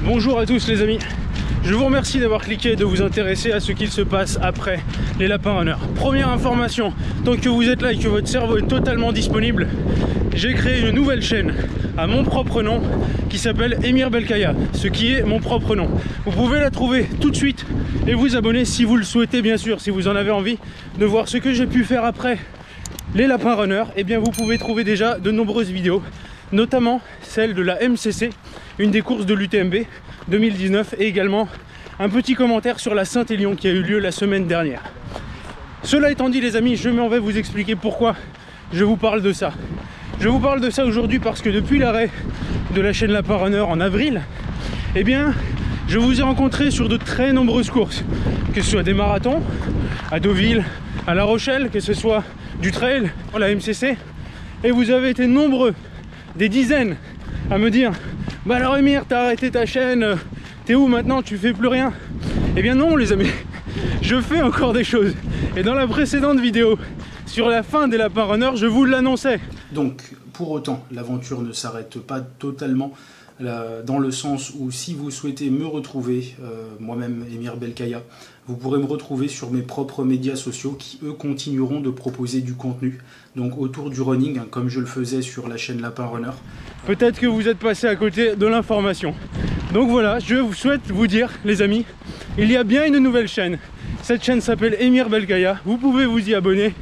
Bonjour à tous les amis, je vous remercie d'avoir cliqué et de vous intéresser à ce qu'il se passe après les lapins runners. Première information, tant que vous êtes là et que votre cerveau est totalement disponible, j'ai créé une nouvelle chaîne à mon propre nom qui s'appelle Emir Belkaya, ce qui est mon propre nom. Vous pouvez la trouver tout de suite et vous abonner si vous le souhaitez, bien sûr, si vous en avez envie de voir ce que j'ai pu faire après les lapins runners. Et bien vous pouvez trouver déjà de nombreuses vidéos, notamment celle de la MCC, une des courses de l'UTMB 2019, et également un petit commentaire sur la Saint-Élion qui a eu lieu la semaine dernière. Cela étant dit les amis, je m'en vais vous expliquer pourquoi je vous parle de ça. Je vous parle de ça aujourd'hui parce que depuis l'arrêt de la chaîne Lapin Runner en avril, eh bien je vous ai rencontré sur de très nombreuses courses, que ce soit des marathons, à Deauville, à La Rochelle, que ce soit du trail, la MCC, et vous avez été nombreux, des dizaines, à me dire « Bah alors Emir, t'as arrêté ta chaîne, t'es où maintenant, tu fais plus rien ?» Eh bien non les amis, je fais encore des choses. Et dans la précédente vidéo, sur la fin des Lapins Runners, je vous l'annonçais. Donc pour autant, l'aventure ne s'arrête pas totalement, dans le sens où si vous souhaitez me retrouver, moi-même Emir Belkaya, vous pourrez me retrouver sur mes propres médias sociaux qui eux continueront de proposer du contenu, donc autour du running, hein, comme je le faisais sur la chaîne Lapin Runner. Peut-être que vous êtes passé à côté de l'information. Donc voilà, je souhaite vous dire les amis, il y a bien une nouvelle chaîne. Cette chaîne s'appelle Emir Belkaya, vous pouvez vous y abonner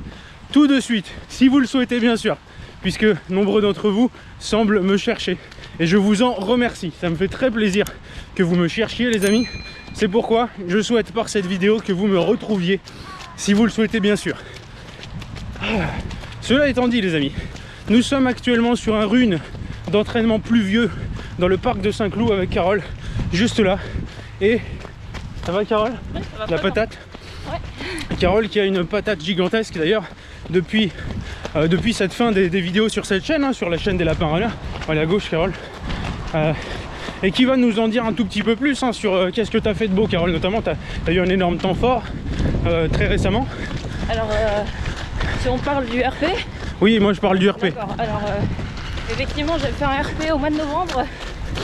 tout de suite, si vous le souhaitez bien sûr, puisque nombreux d'entre vous semblent me chercher. Et je vous en remercie, ça me fait très plaisir que vous me cherchiez les amis. C'est pourquoi je souhaite par cette vidéo que vous me retrouviez, si vous le souhaitez bien sûr. Cela étant dit les amis, nous sommes actuellement sur un run d'entraînement pluvieux dans le parc de Saint-Cloud avec Carole, juste là. Et ça va Carole? Oui, ça va. La patate? Ouais. Carole qui a une patate gigantesque d'ailleurs depuis cette fin des vidéos sur cette chaîne, hein, sur la chaîne des Lapins Runners. Elle est à gauche Carole. Et qui va nous en dire un tout petit peu plus hein, sur qu'est-ce que tu as fait de beau Carole, notamment tu as eu un énorme temps fort très récemment. Alors si on parle du RP. Oui, moi je parle du RP. D'accord, alors effectivement j'ai fait un RP au mois de novembre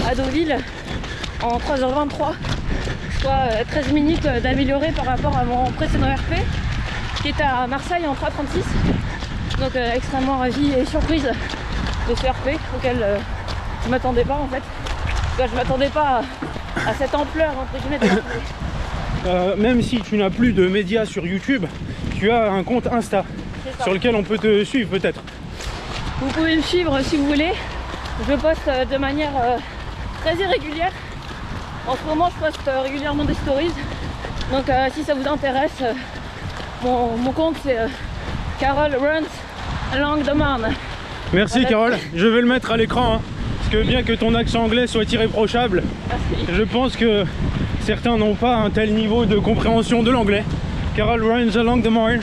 à Deauville en 3h23, soit 13 minutes d'amélioré par rapport à mon précédent RP qui était à Marseille en 3h36. Donc extrêmement ravie et surprise de ce RP auquel je m'attendais pas en fait. Enfin, je m'attendais pas à cette ampleur entre guillemets de RP. Même si tu n'as plus de médias sur YouTube, tu as un compte Insta sur lequel on peut te suivre peut-être. Vous pouvez me suivre si vous voulez. Je poste de manière très irrégulière. En ce moment je poste régulièrement des stories. Donc si ça vous intéresse, mon compte c'est Carole Runs Along the Marne. Merci Carole, je vais le mettre à l'écran hein, parce que bien que ton accent anglais soit irréprochable, merci. Je pense que certains n'ont pas un tel niveau de compréhension de l'anglais. Carole Runs Along the Marne.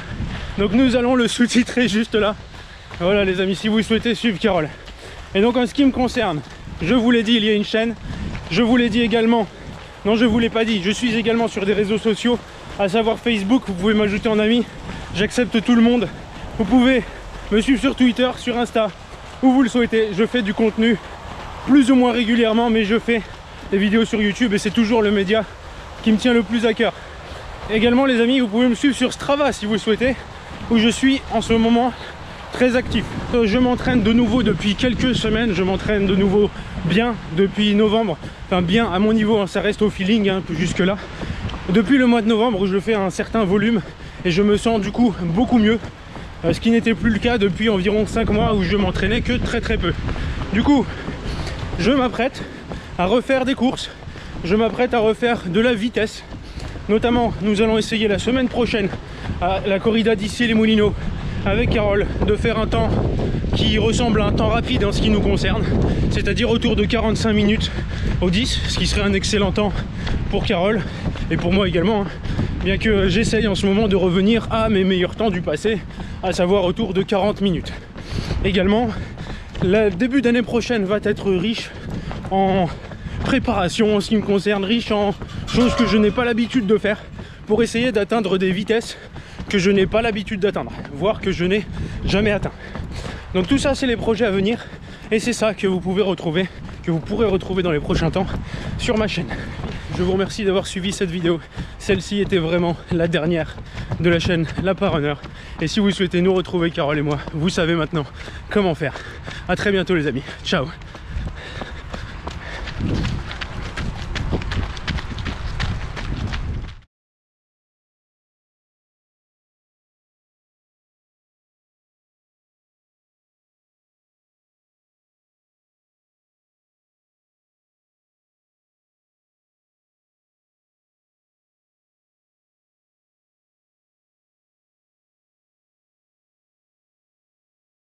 Donc nous allons le sous-titrer juste là. Voilà les amis, si vous souhaitez suivre Carole. Et donc en ce qui me concerne, je vous l'ai dit, il y a une chaîne. Je vous l'ai dit également, non je vous l'ai pas dit, je suis également sur des réseaux sociaux, à savoir Facebook, vous pouvez m'ajouter en ami, j'accepte tout le monde. Vous pouvez me suivre sur Twitter, sur Insta, où vous le souhaitez. Je fais du contenu plus ou moins régulièrement, mais je fais des vidéos sur YouTube et c'est toujours le média qui me tient le plus à cœur. Également les amis, vous pouvez me suivre sur Strava si vous le souhaitez, où je suis en ce moment très actif. Je m'entraîne de nouveau depuis quelques semaines, je m'entraîne de nouveau bien depuis novembre, enfin bien à mon niveau, hein, ça reste au feeling hein, jusque là. Depuis le mois de novembre, je fais un certain volume et je me sens du coup beaucoup mieux, ce qui n'était plus le cas depuis environ 5 mois où je m'entraînais que très peu. Du coup, je m'apprête à refaire des courses, je m'apprête à refaire de la vitesse. Notamment, nous allons essayer la semaine prochaine à la corrida d'Issy-les-Moulineaux avec Carole de faire un temps qui ressemble à un temps rapide en ce qui nous concerne, c'est-à-dire autour de 45 minutes au 10, ce qui serait un excellent temps pour Carole et pour moi également, hein, bien que j'essaye en ce moment de revenir à mes meilleurs temps du passé, à savoir autour de 40 minutes. Également, le début d'année prochaine va être riche en préparation en ce qui me concerne, riche en choses que je n'ai pas l'habitude de faire pour essayer d'atteindre des vitesses que je n'ai pas l'habitude d'atteindre, voire que je n'ai jamais atteint. Donc tout ça c'est les projets à venir et c'est ça que vous pouvez retrouver que vous pourrez retrouver dans les prochains temps sur ma chaîne. Je vous remercie d'avoir suivi cette vidéo. Celle-ci était vraiment la dernière de la chaîne Lapin Runner. Et si vous souhaitez nous retrouver, Carole et moi, vous savez maintenant comment faire. A très bientôt les amis. Ciao.